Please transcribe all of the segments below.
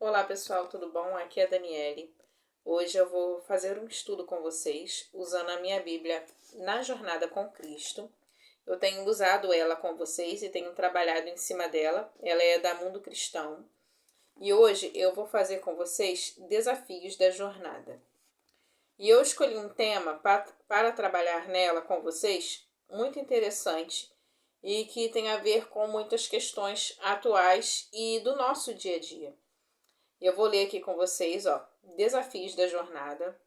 Olá pessoal, tudo bom? Aqui é a Daniele. Hoje eu vou fazer um estudo com vocês usando a minha Bíblia na Jornada com Cristo. Eu tenho usado ela com vocês e tenho trabalhado em cima dela. Ela é da Mundo Cristão. E hoje eu vou fazer com vocês desafios da jornada. E eu escolhi um tema para trabalhar nela com vocês muito interessante e que tem a ver com muitas questões atuais e do nosso dia a dia. Eu vou ler aqui com vocês, desafios da jornada.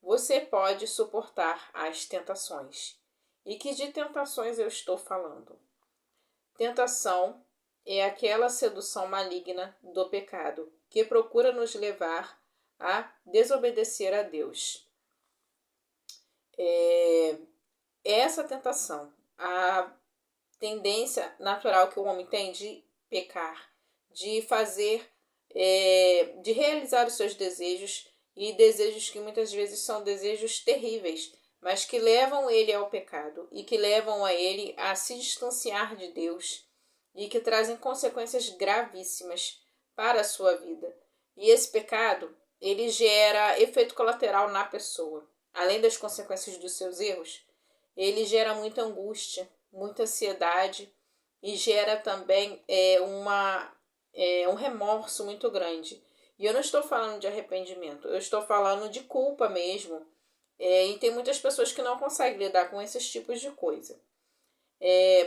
Você pode suportar as tentações. E que de tentações eu estou falando? Tentação é aquela sedução maligna do pecado que procura nos levar a desobedecer a Deus. Essa tentação, a tendência natural que o homem tem de pecar, de fazer, de realizar os seus desejos, e desejos que muitas vezes são desejos terríveis, mas que levam ele ao pecado e que levam a ele a se distanciar de Deus e que trazem consequências gravíssimas para a sua vida. E esse pecado, ele gera efeito colateral na pessoa. Além das consequências dos seus erros, ele gera muita angústia, muita ansiedade e gera também um remorso muito grande. E eu não estou falando de arrependimento, eu estou falando de culpa mesmo. E tem muitas pessoas que não conseguem lidar com esses tipos de coisa.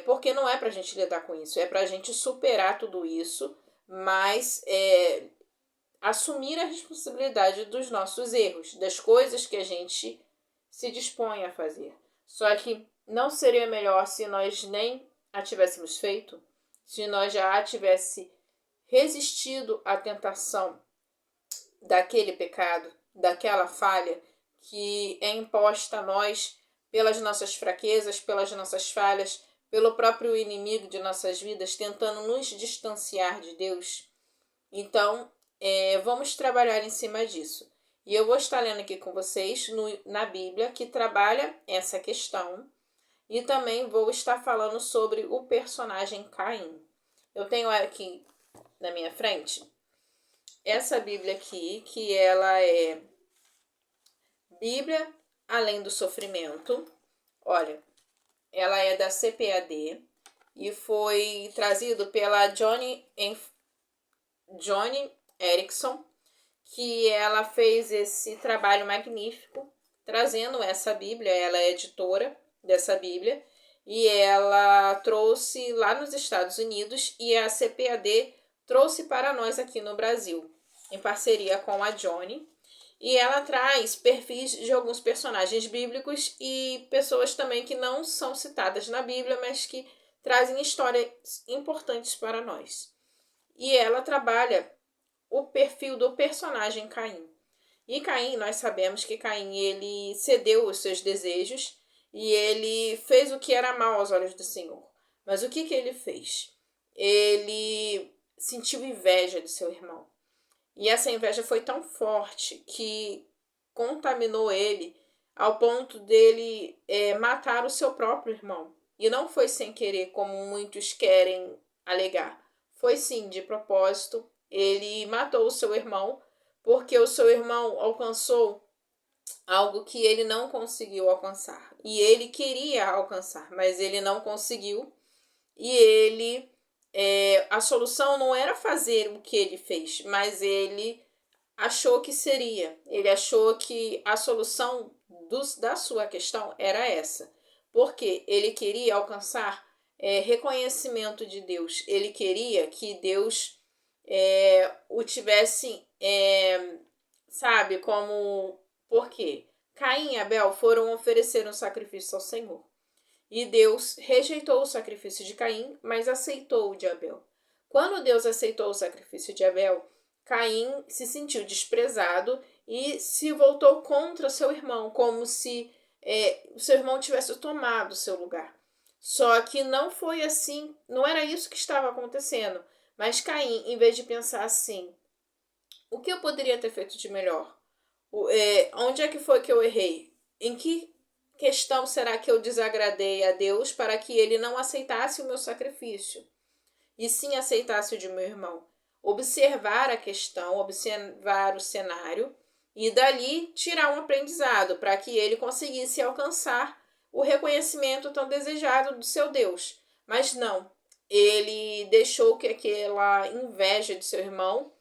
Porque não é pra gente lidar com isso, é pra gente superar tudo isso, mas assumir a responsabilidade dos nossos erros, das coisas que a gente se dispõe a fazer. Só que não seria melhor se nós nem a tivéssemos feito? Se nós já tivesse resistido à tentação daquele pecado, daquela falha que é imposta a nós pelas nossas fraquezas, pelas nossas falhas, pelo próprio inimigo de nossas vidas, tentando nos distanciar de Deus? Então, vamos trabalhar em cima disso. E eu vou estar lendo aqui com vocês na Bíblia, que trabalha essa questão. E também vou estar falando sobre o personagem Caim. Eu tenho aqui na minha frente essa Bíblia aqui, que ela é Bíblia Além do Sofrimento. Olha, ela é da CPAD e foi trazido pela Joni Eareckson, que ela fez esse trabalho magnífico, trazendo essa Bíblia. Ela é editora dessa Bíblia e ela trouxe lá nos Estados Unidos e a CPAD trouxe para nós aqui no Brasil, em parceria com a Joni. E ela traz perfis de alguns personagens bíblicos e pessoas também que não são citadas na Bíblia, mas que trazem histórias importantes para nós. E ela trabalha o perfil do personagem Caim. E Caim, nós sabemos que Caim, ele cedeu os seus desejos e ele fez o que era mal aos olhos do Senhor. Mas o que ele fez? Ele sentiu inveja de seu irmão. E essa inveja foi tão forte que contaminou ele ao ponto dele matar o seu próprio irmão. E não foi sem querer, como muitos querem alegar. Foi sim, de propósito. Ele matou o seu irmão porque o seu irmão alcançou algo que ele não conseguiu alcançar. E ele queria alcançar, mas ele não conseguiu. E ele... a solução não era fazer o que ele fez, mas ele achou que seria. Ele achou que a solução da sua questão era essa. Porque ele queria alcançar reconhecimento de Deus. Ele queria que Deus o tivesse, sabe, como... Por quê? Caim e Abel foram oferecer um sacrifício ao Senhor. E Deus rejeitou o sacrifício de Caim, mas aceitou o de Abel. Quando Deus aceitou o sacrifício de Abel, Caim se sentiu desprezado e se voltou contra seu irmão, como se o seu irmão tivesse tomado o seu lugar. Só que não foi assim, não era isso que estava acontecendo. Mas Caim, em vez de pensar assim, o que eu poderia ter feito de melhor? Onde é que foi que eu errei? Em que questão será que eu desagradei a Deus para que ele não aceitasse o meu sacrifício? E sim aceitasse o de meu irmão? observar a questão, observar o cenário e dali tirar um aprendizado para que ele conseguisse alcançar o reconhecimento tão desejado do seu Deus. Mas não, ele deixou que aquela inveja de seu irmão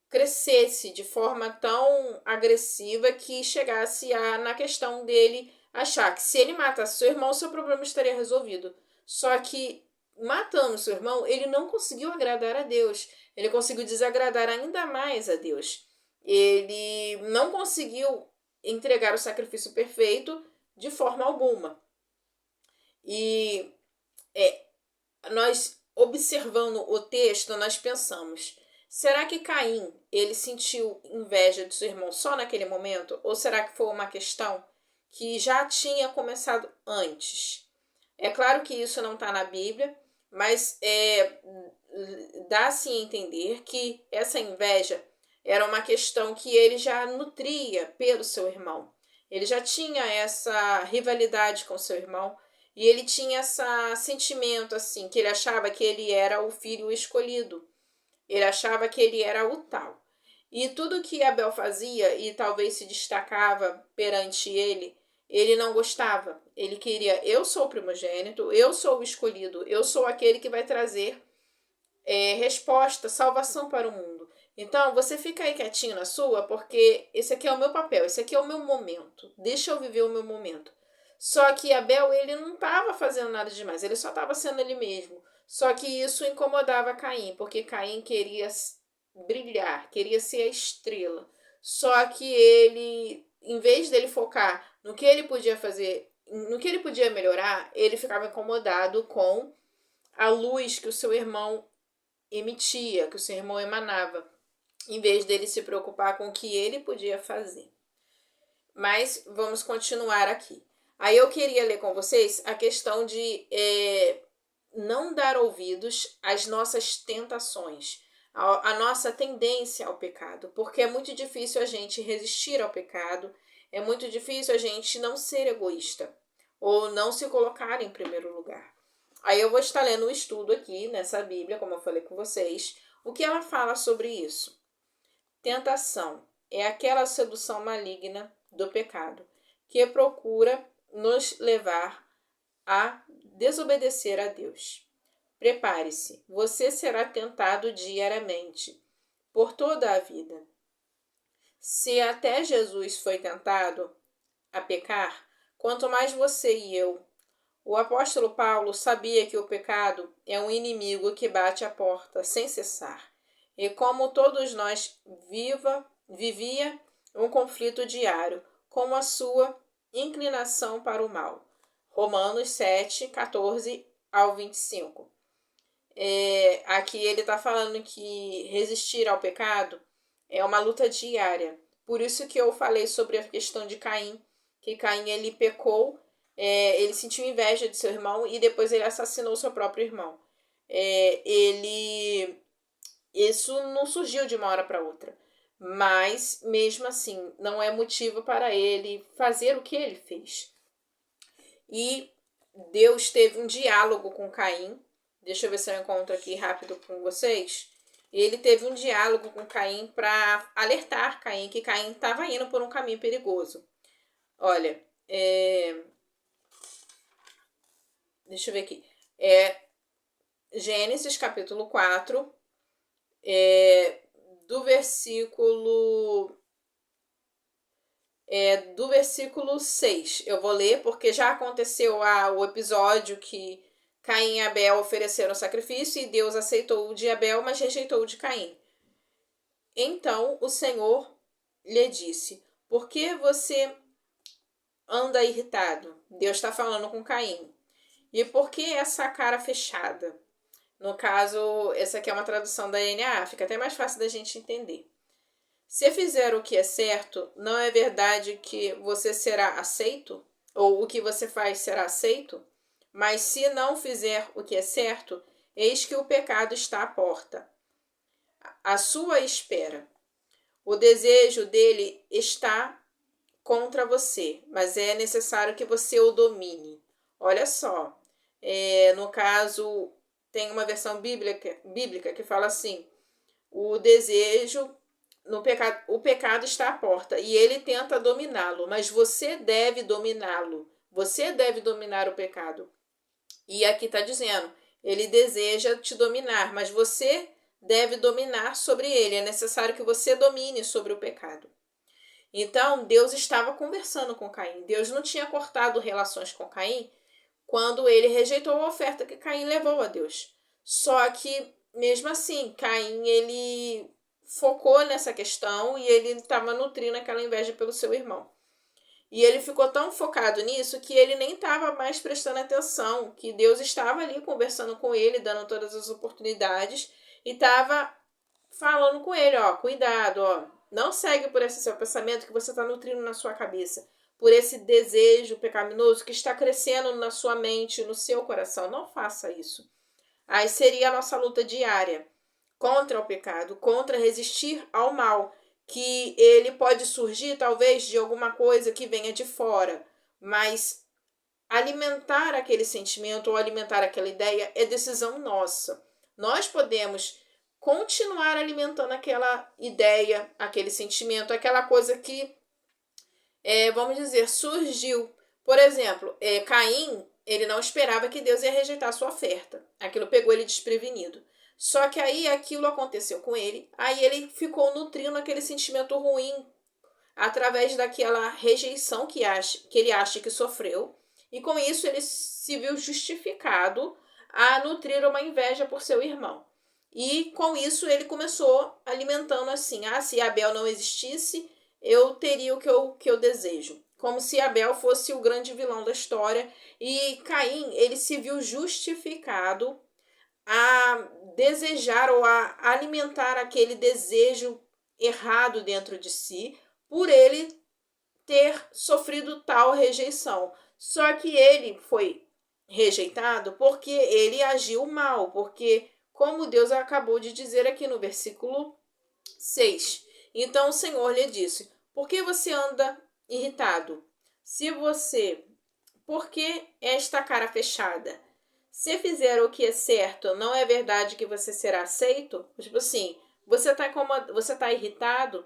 crescesse de forma tão agressiva que chegasse na questão dele achar que se ele matasse seu irmão, seu problema estaria resolvido. Só que matando seu irmão, ele não conseguiu agradar a Deus. Ele conseguiu desagradar ainda mais a Deus. Ele não conseguiu entregar o sacrifício perfeito de forma alguma. E nós, observando o texto, nós pensamos, será que Caim, ele sentiu inveja de seu irmão só naquele momento? Ou será que foi uma questão que já tinha começado antes? É claro que isso não está na Bíblia, mas dá-se a entender que essa inveja era uma questão que ele já nutria pelo seu irmão. Ele já tinha essa rivalidade com seu irmão e ele tinha esse sentimento assim, que ele achava que ele era o filho escolhido. Ele achava que ele era o tal. E tudo que Abel fazia e talvez se destacava perante ele não gostava. Ele queria, eu sou o primogênito, eu sou o escolhido, eu sou aquele que vai trazer resposta, salvação para o mundo. Então, você fica aí quietinho na sua, porque esse aqui é o meu papel, esse aqui é o meu momento. Deixa eu viver o meu momento. Só que Abel, ele não estava fazendo nada demais, ele só estava sendo ele mesmo. Só que isso incomodava Caim, porque Caim queria brilhar, queria ser a estrela. Só que ele, em vez dele focar no que ele podia fazer, no que ele podia melhorar, ele ficava incomodado com a luz que o seu irmão emitia, que o seu irmão emanava, em vez dele se preocupar com o que ele podia fazer. Mas vamos continuar aqui. Aí eu queria ler com vocês a questão de não dar ouvidos às nossas tentações, a nossa tendência ao pecado, porque é muito difícil a gente resistir ao pecado, é muito difícil a gente não ser egoísta ou não se colocar em primeiro lugar. Aí eu vou estar lendo um estudo aqui nessa Bíblia, como eu falei com vocês, o que ela fala sobre isso. Tentação é aquela sedução maligna do pecado que procura nos levar a desobedecer a Deus. Prepare-se, você será tentado diariamente, por toda a vida. Se até Jesus foi tentado a pecar, quanto mais você e eu. O apóstolo Paulo sabia que o pecado é um inimigo que bate à porta sem cessar. E como todos nós vivia um conflito diário com a sua inclinação para o mal. Romanos 7, 14 ao 25. Aqui ele está falando que resistir ao pecado é uma luta diária. Por isso que eu falei sobre a questão de Caim, que Caim ele pecou, ele sentiu inveja de seu irmão e depois ele assassinou seu próprio irmão. Isso não surgiu de uma hora para outra, mas mesmo assim não é motivo para ele fazer o que ele fez. E Deus teve um diálogo com Caim. Deixa eu ver se eu encontro aqui rápido com vocês. Ele teve um diálogo com Caim para alertar Caim que Caim estava indo por um caminho perigoso. Olha, deixa eu ver aqui. Gênesis capítulo 4, do versículo 6. Eu vou ler porque já aconteceu o episódio que Caim e Abel ofereceram sacrifício e Deus aceitou o de Abel, mas rejeitou o de Caim. Então o Senhor lhe disse: por que você anda irritado? Deus está falando com Caim. E por que essa cara fechada? No caso, essa aqui é uma tradução da NAA, fica até mais fácil da gente entender. Se fizer o que é certo, não é verdade que você será aceito? Ou o que você faz será aceito? Mas se não fizer o que é certo, eis que o pecado está à porta, à sua espera. O desejo dele está contra você, mas é necessário que você o domine. Olha só, no caso, tem uma versão bíblica que fala assim: o desejo, o pecado está à porta e ele tenta dominá-lo, mas você deve dominá-lo. Você deve dominar o pecado. E aqui está dizendo, ele deseja te dominar, mas você deve dominar sobre ele. É necessário que você domine sobre o pecado. Então, Deus estava conversando com Caim. Deus não tinha cortado relações com Caim quando ele rejeitou a oferta que Caim levou a Deus. Só que, mesmo assim, Caim, ele focou nessa questão e ele estava nutrindo aquela inveja pelo seu irmão. E ele ficou tão focado nisso que ele nem estava mais prestando atenção, que Deus estava ali conversando com ele, dando todas as oportunidades, e estava falando com ele, ó, cuidado, ó, não segue por esse seu pensamento que você está nutrindo na sua cabeça, por esse desejo pecaminoso que está crescendo na sua mente, no seu coração. Não faça isso. Aí seria a nossa luta diária contra o pecado, contra resistir ao mal, que ele pode surgir talvez de alguma coisa que venha de fora, mas alimentar aquele sentimento ou alimentar aquela ideia é decisão nossa. Nós podemos continuar alimentando aquela ideia, aquele sentimento, aquela coisa que, vamos dizer, surgiu. Por exemplo, Caim, ele não esperava que Deus ia rejeitar a sua oferta. Aquilo pegou ele desprevenido. Só que aí aquilo aconteceu com ele, aí ele ficou nutrindo aquele sentimento ruim através daquela rejeição que ele acha que sofreu, e com isso ele se viu justificado a nutrir uma inveja por seu irmão. E com isso ele começou alimentando assim, se Abel não existisse, eu teria o que eu desejo. Como se Abel fosse o grande vilão da história. E Caim, ele se viu justificado a desejar ou a alimentar aquele desejo errado dentro de si, por ele ter sofrido tal rejeição. Só que ele foi rejeitado porque ele agiu mal, porque, como Deus acabou de dizer aqui no versículo 6. Então o Senhor lhe disse, por que você anda irritado? Por que esta cara fechada? Se fizer o que é certo, não é verdade que você será aceito? Tipo assim, você tá irritado?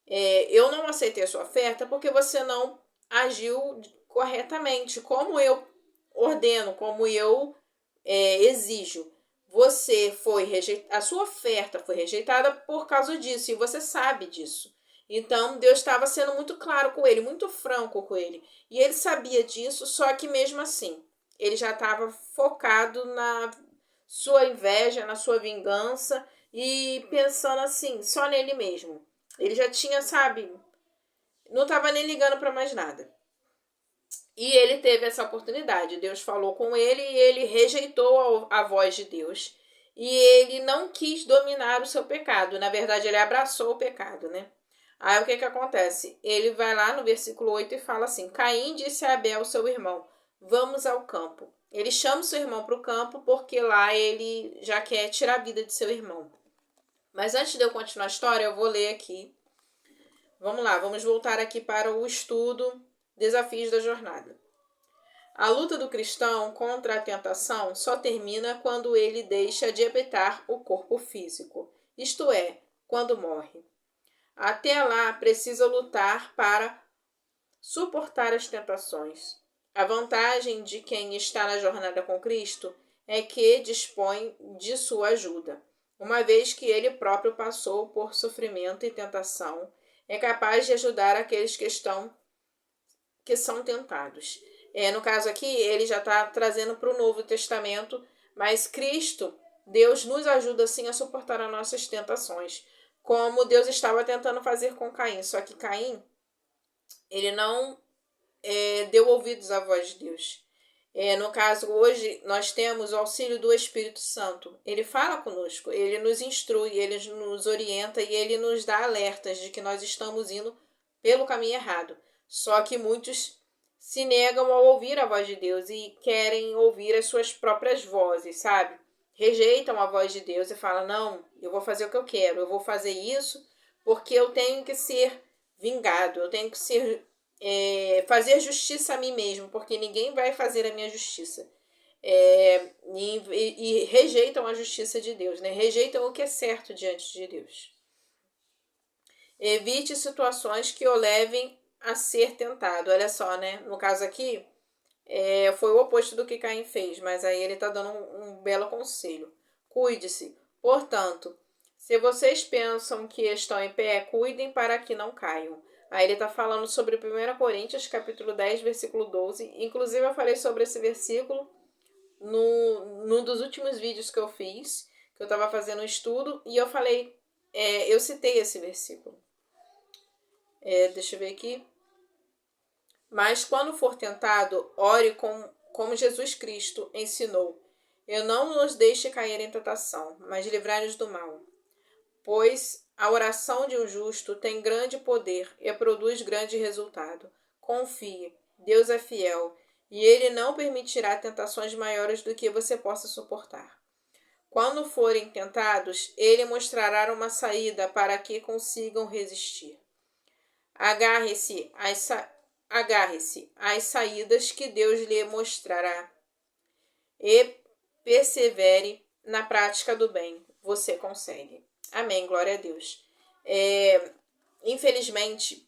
Eu não aceitei a sua oferta porque você não agiu corretamente, como eu ordeno, como eu exijo. Você foi rejeitado, a sua oferta foi rejeitada por causa disso, e você sabe disso. Então, Deus estava sendo muito claro com ele, muito franco com ele. E ele sabia disso, só que mesmo assim, ele já estava focado na sua inveja, na sua vingança e pensando assim, só nele mesmo. Ele já tinha, sabe, não estava nem ligando para mais nada. E ele teve essa oportunidade. Deus falou com ele e ele rejeitou a voz de Deus. E ele não quis dominar o seu pecado. Na verdade, ele abraçou o pecado, né? Aí o que acontece? Ele vai lá no versículo 8 e fala assim, Caim disse a Abel, seu irmão, vamos ao campo. Ele chama o seu irmão para o campo porque lá ele já quer tirar a vida de seu irmão. Mas antes de eu continuar a história, eu vou ler aqui. Vamos lá, vamos voltar aqui para o estudo Desafios da Jornada. A luta do cristão contra a tentação só termina quando ele deixa de habitar o corpo físico, isto é, quando morre. Até lá, precisa lutar para suportar as tentações. A vantagem de quem está na jornada com Cristo é que dispõe de sua ajuda. Uma vez que ele próprio passou por sofrimento e tentação, é capaz de ajudar aqueles que são tentados. No caso aqui, ele já está trazendo para o Novo Testamento, mas Cristo, Deus nos ajuda sim a suportar as nossas tentações, como Deus estava tentando fazer com Caim. Só que Caim, ele não deu ouvidos à voz de Deus. No caso, hoje, nós temos o auxílio do Espírito Santo. Ele fala conosco, ele nos instrui, ele nos orienta e ele nos dá alertas de que nós estamos indo pelo caminho errado. Só que muitos se negam a ouvir a voz de Deus e querem ouvir as suas próprias vozes, sabe? Rejeitam a voz de Deus e falam, não, eu vou fazer o que eu quero, eu vou fazer isso porque eu tenho que ser vingado, eu tenho que fazer justiça a mim mesmo, porque ninguém vai fazer a minha justiça. e rejeitam a justiça de Deus, né? Rejeitam o que é certo diante de Deus. Evite situações que o levem a ser tentado. Olha só, né? No caso aqui, foi o oposto do que Caim fez, mas aí ele está dando um belo conselho. Cuide-se. Portanto, se vocês pensam que estão em pé, cuidem para que não caiam. Aí ele está falando sobre 1 Coríntios, capítulo 10, versículo 12. Inclusive, eu falei sobre esse versículo num dos últimos vídeos que eu fiz, que eu estava fazendo um estudo, e eu falei, eu citei esse versículo. Deixa eu ver aqui. Mas quando for tentado, ore como Jesus Cristo ensinou. Eu não nos deixe cair em tentação, mas livrai-nos do mal. Pois a oração de um justo tem grande poder e produz grande resultado. Confie, Deus é fiel, e Ele não permitirá tentações maiores do que você possa suportar. Quando forem tentados, Ele mostrará uma saída para que consigam resistir. Agarre-se às saídas que Deus lhe mostrará e persevere na prática do bem. Você consegue. Amém, glória a Deus. Infelizmente,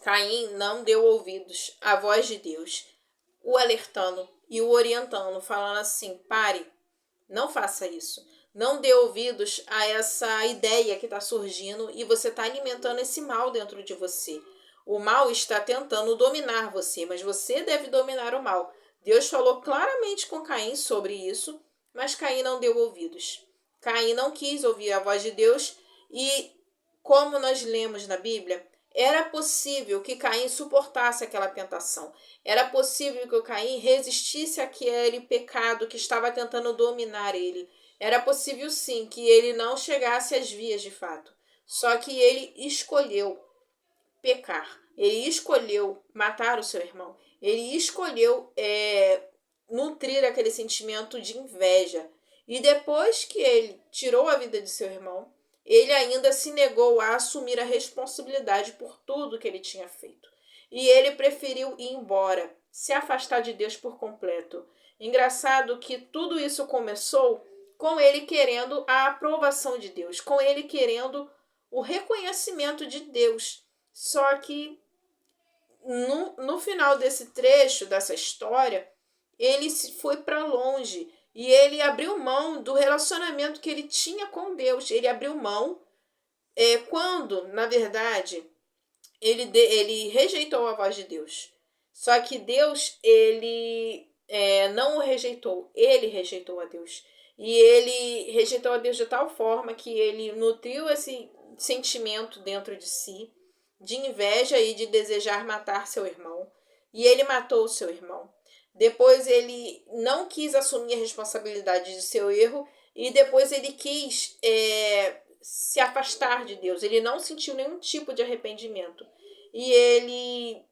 Caim não deu ouvidos à voz de Deus, o alertando e o orientando, falando assim, pare, não faça isso. Não dê ouvidos a essa ideia que está surgindo e você está alimentando esse mal dentro de você. O mal está tentando dominar você, mas você deve dominar o mal. Deus falou claramente com Caim sobre isso, mas Caim não deu ouvidos. Caim não quis ouvir a voz de Deus e, como nós lemos na Bíblia, era possível que Caim suportasse aquela tentação. Era possível que o Caim resistisse àquele pecado que estava tentando dominar ele. Era possível sim que ele não chegasse às vias de fato. Só que ele escolheu pecar. Ele escolheu matar o seu irmão. Ele escolheu nutrir aquele sentimento de inveja. E depois que ele tirou a vida de seu irmão, ele ainda se negou a assumir a responsabilidade por tudo que ele tinha feito. E ele preferiu ir embora, se afastar de Deus por completo. Engraçado que tudo isso começou com ele querendo a aprovação de Deus, com ele querendo o reconhecimento de Deus. Só que no final desse trecho, dessa história, ele foi para longe e ele abriu mão do relacionamento que ele tinha com Deus. Ele abriu mão quando, na verdade, ele rejeitou a voz de Deus. Só que Deus, ele não o rejeitou. Ele rejeitou a Deus. E ele rejeitou a Deus de tal forma que ele nutriu esse sentimento dentro de si, de inveja e de desejar matar seu irmão. E ele matou o seu irmão. Depois ele não quis assumir a responsabilidade de seu erro e depois ele quis se afastar de Deus. Ele não sentiu nenhum tipo de arrependimento. E ele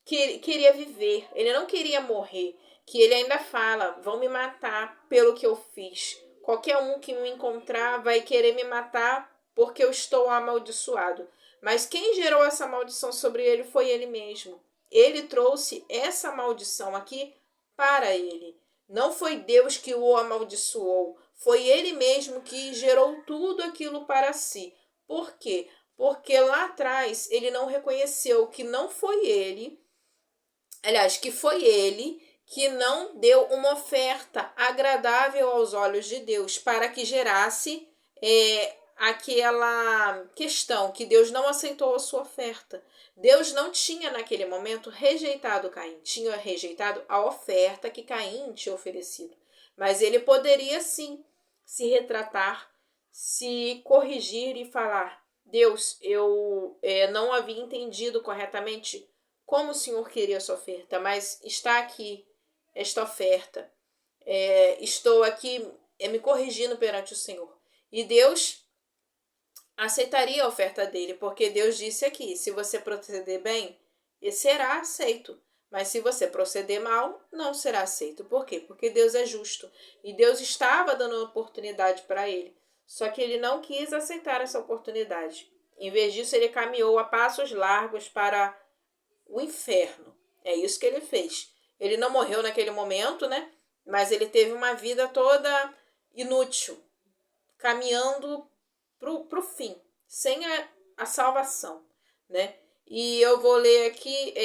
queria viver. Ele não queria morrer. Que ele ainda fala, vão me matar pelo que eu fiz. Qualquer um que me encontrar vai querer me matar porque eu estou amaldiçoado. Mas quem gerou essa maldição sobre ele foi ele mesmo. Ele trouxe essa maldição aqui para ele. Não foi Deus que o amaldiçoou. Foi ele mesmo que gerou tudo aquilo para si. Por quê? Porque lá atrás ele não reconheceu que não foi ele. Aliás, que foi ele que não deu uma oferta agradável aos olhos de Deus para que gerasse aquela questão que Deus não aceitou a sua oferta. Deus não tinha naquele momento rejeitado Caim, tinha rejeitado a oferta que Caim tinha oferecido. Mas ele poderia sim se retratar, se corrigir e falar, Deus, eu não havia entendido corretamente como o Senhor queria essa oferta, mas está aqui esta oferta. Estou aqui me corrigindo perante o Senhor. E Deus aceitaria a oferta dele, porque Deus disse aqui, se você proceder bem, será aceito. Mas se você proceder mal, não será aceito. Por quê? Porque Deus é justo. E Deus estava dando uma oportunidade para ele. Só que ele não quis aceitar essa oportunidade. Em vez disso, ele caminhou a passos largos para o inferno. É isso que ele fez. Ele não morreu naquele momento, né? Mas ele teve uma vida toda inútil, caminhando pro fim, sem a salvação, né? E eu vou ler aqui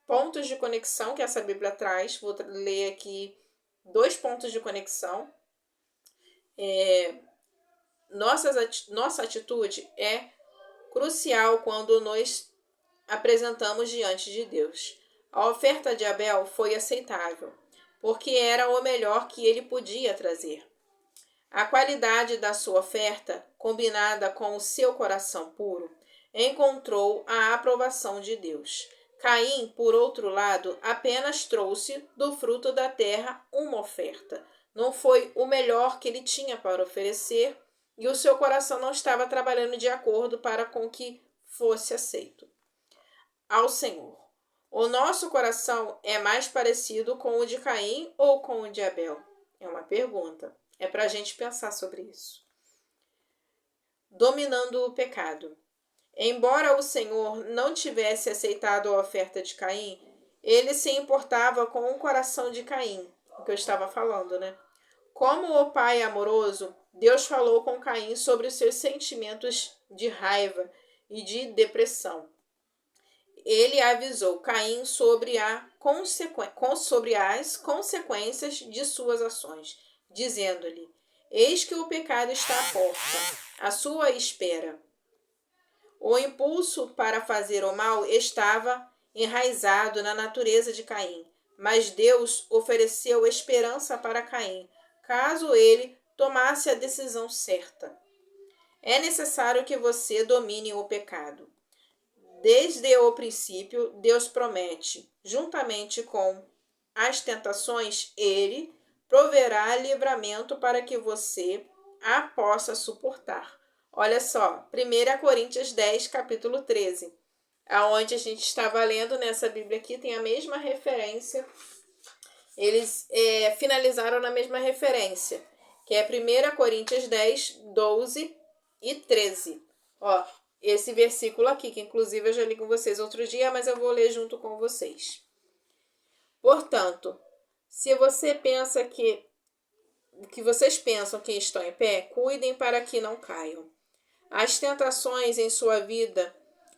pontos de conexão que essa Bíblia traz. Vou ler aqui 2 pontos de conexão. Nossa atitude é crucial quando nos apresentamos diante de Deus. A oferta de Abel foi aceitável, porque era o melhor que ele podia trazer. A qualidade da sua oferta, combinada com o seu coração puro, encontrou a aprovação de Deus. Caim, por outro lado, apenas trouxe do fruto da terra uma oferta. Não foi o melhor que ele tinha para oferecer e o seu coração não estava trabalhando de acordo para com que fosse aceito ao Senhor. O nosso coração é mais parecido com o de Caim ou com o de Abel? É uma pergunta. É para a gente pensar sobre isso. Dominando o pecado. Embora o Senhor não tivesse aceitado a oferta de Caim, ele se importava com o coração de Caim, o que eu estava falando, né? Como o pai amoroso, Deus falou com Caim sobre os seus sentimentos de raiva e de depressão. Ele avisou Caim sobre as consequências de suas ações, dizendo-lhe: Eis que o pecado está à porta, à sua espera. O impulso para fazer o mal estava enraizado na natureza de Caim, mas Deus ofereceu esperança para Caim, caso ele tomasse a decisão certa. É necessário que você domine o pecado. Desde o princípio, Deus promete, juntamente com as tentações, ele proverá livramento para que você a possa suportar. Olha só, 1 Coríntios 10, capítulo 13, aonde a gente estava lendo nessa Bíblia aqui, tem a mesma referência. Eles finalizaram na mesma referência, que é 1 Coríntios 10, 12 e 13. Ó, esse versículo aqui, que inclusive eu já li com vocês outro dia, mas eu vou ler junto com vocês. Portanto, se você pensa que vocês pensam que estão em pé, cuidem para que não caiam. As tentações em sua vida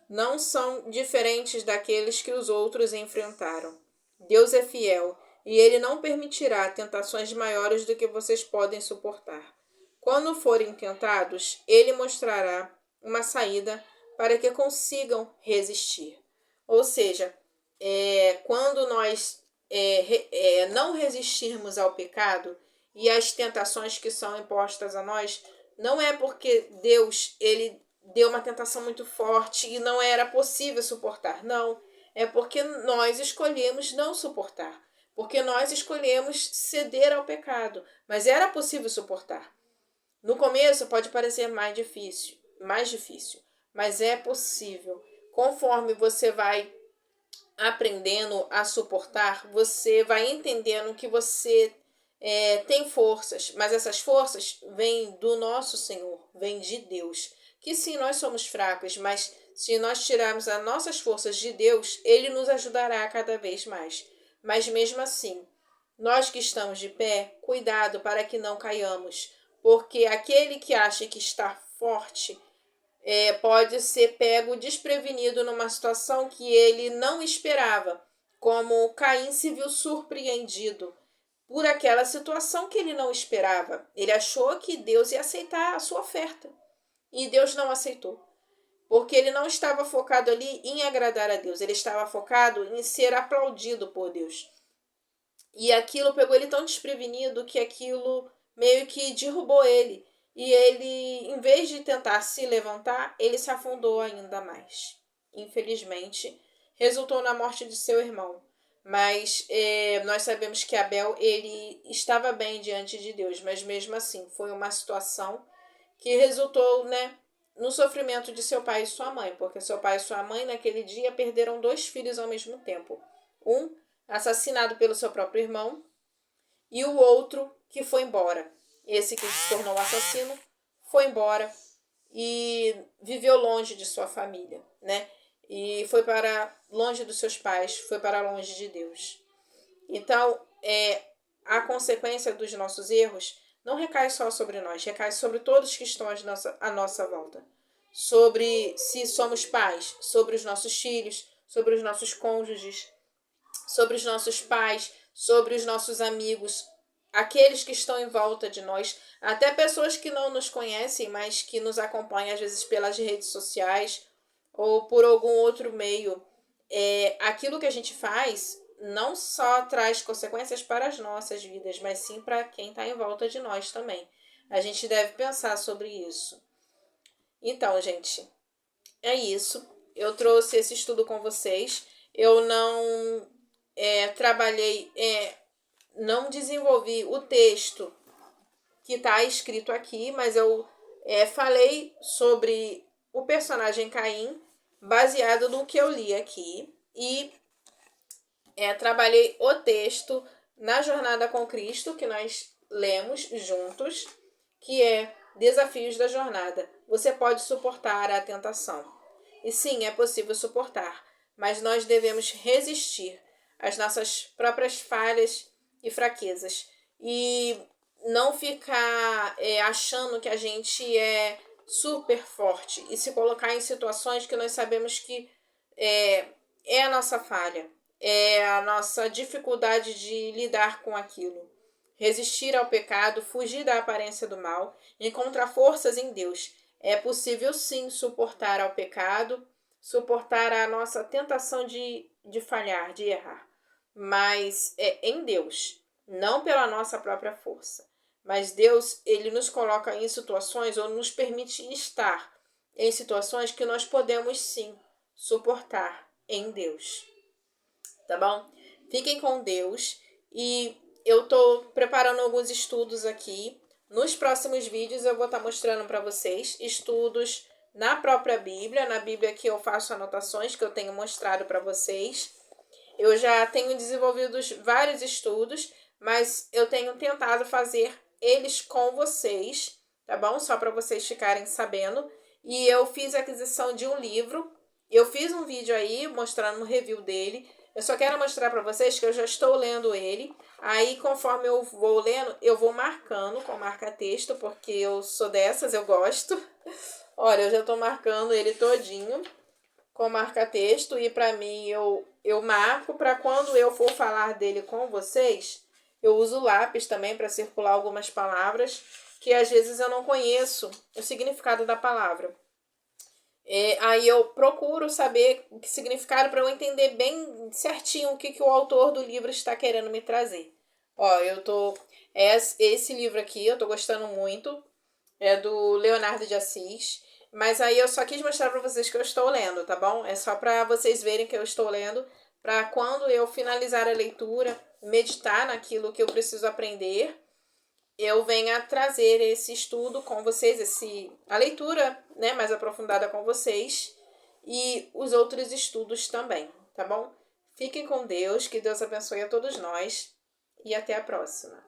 não são diferentes daqueles que os outros enfrentaram. Deus é fiel e ele não permitirá tentações maiores do que vocês podem suportar. Quando forem tentados, ele mostrará uma saída para que consigam resistir. Ou seja, quando nós não resistirmos ao pecado e às tentações que são impostas a nós, não é porque Deus ele deu uma tentação muito forte e não era possível suportar. Não, é porque nós escolhemos não suportar. Porque nós escolhemos ceder ao pecado. Mas era possível suportar. No começo pode parecer mais difícil, mas é possível. Conforme você vai aprendendo a suportar, você vai entendendo que você tem forças, mas essas forças vêm do nosso Senhor, vêm de Deus. Que sim, nós somos fracos, mas se nós tirarmos as nossas forças de Deus, Ele nos ajudará cada vez mais. Mas mesmo assim, nós que estamos de pé, cuidado para que não caiamos, porque aquele que acha que está forte pode ser pego desprevenido numa situação que ele não esperava, como Caim se viu surpreendido por aquela situação que ele não esperava. Ele achou que Deus ia aceitar a sua oferta e Deus não aceitou, porque ele não estava focado ali em agradar a Deus, ele estava focado em ser aplaudido por Deus. E aquilo pegou ele tão desprevenido que aquilo meio que derrubou ele. E ele, em vez de tentar se levantar, ele se afundou ainda mais. Infelizmente, resultou na morte de seu irmão. Mas nós sabemos que Abel ele estava bem diante de Deus, mas mesmo assim foi uma situação que resultou, no sofrimento de seu pai e sua mãe, porque seu pai e sua mãe naquele dia perderam 2 filhos ao mesmo tempo. Um assassinado pelo seu próprio irmão e o outro que foi embora. Esse que se tornou assassino foi embora e viveu longe de sua família, E foi para longe dos seus pais, foi para longe de Deus. Então, a consequência dos nossos erros não recai só sobre nós, recai sobre todos que estão à nossa volta. Sobre se somos pais, sobre os nossos filhos, sobre os nossos cônjuges, sobre os nossos pais, sobre os nossos amigos, aqueles que estão em volta de nós, até pessoas que não nos conhecem, mas que nos acompanham às vezes pelas redes sociais ou por algum outro meio. Aquilo que a gente faz não só traz consequências para as nossas vidas, mas sim para quem está em volta de nós também. A gente deve pensar sobre isso. Então, gente, é isso. Eu trouxe esse estudo com vocês. Eu não trabalhei, não desenvolvi o texto que está escrito aqui, mas eu falei sobre o personagem Caim baseado no que eu li aqui e trabalhei o texto na Jornada com Cristo, que nós lemos juntos, que é Desafios da Jornada. Você pode suportar a tentação. E sim, é possível suportar, mas nós devemos resistir às nossas próprias falhas e fraquezas. E não ficar achando que a gente é super forte e se colocar em situações que nós sabemos que é a nossa falha, é a nossa dificuldade de lidar com aquilo. Resistir ao pecado, fugir da aparência do mal, encontrar forças em Deus. É possível sim suportar ao pecado, suportar a nossa tentação de falhar, de errar. Mas é em Deus, não pela nossa própria força. Mas Deus, ele nos coloca em situações ou nos permite estar em situações que nós podemos sim suportar em Deus. Tá bom? Fiquem com Deus e eu tô preparando alguns estudos aqui. Nos próximos vídeos eu vou estar mostrando para vocês estudos na própria Bíblia, na Bíblia que eu faço anotações, que eu tenho mostrado para vocês. Eu já tenho desenvolvido vários estudos, mas eu tenho tentado fazer eles com vocês, tá bom? Só para vocês ficarem sabendo. E eu fiz a aquisição de um livro. Eu fiz um vídeo aí mostrando um review dele. Eu só quero mostrar para vocês que eu já estou lendo ele. Aí, conforme eu vou lendo, eu vou marcando com marca-texto, porque eu sou dessas, eu gosto. Olha, eu já estou marcando ele todinho com marca-texto. E para mim, eu marco para quando eu for falar dele com vocês, eu uso lápis também para circular algumas palavras que às vezes eu não conheço o significado da palavra. Aí eu procuro saber o significado para eu entender bem certinho o que o autor do livro está querendo me trazer. Ó, esse livro aqui eu tô gostando muito, é do Leonardo de Assis, mas aí eu só quis mostrar para vocês que eu estou lendo, tá bom? É só para vocês verem que eu estou lendo, para quando eu finalizar a leitura, meditar naquilo que eu preciso aprender, eu venha trazer esse estudo com vocês, a leitura, né, mais aprofundada com vocês e os outros estudos também, tá bom? Fiquem com Deus, que Deus abençoe a todos nós e até a próxima.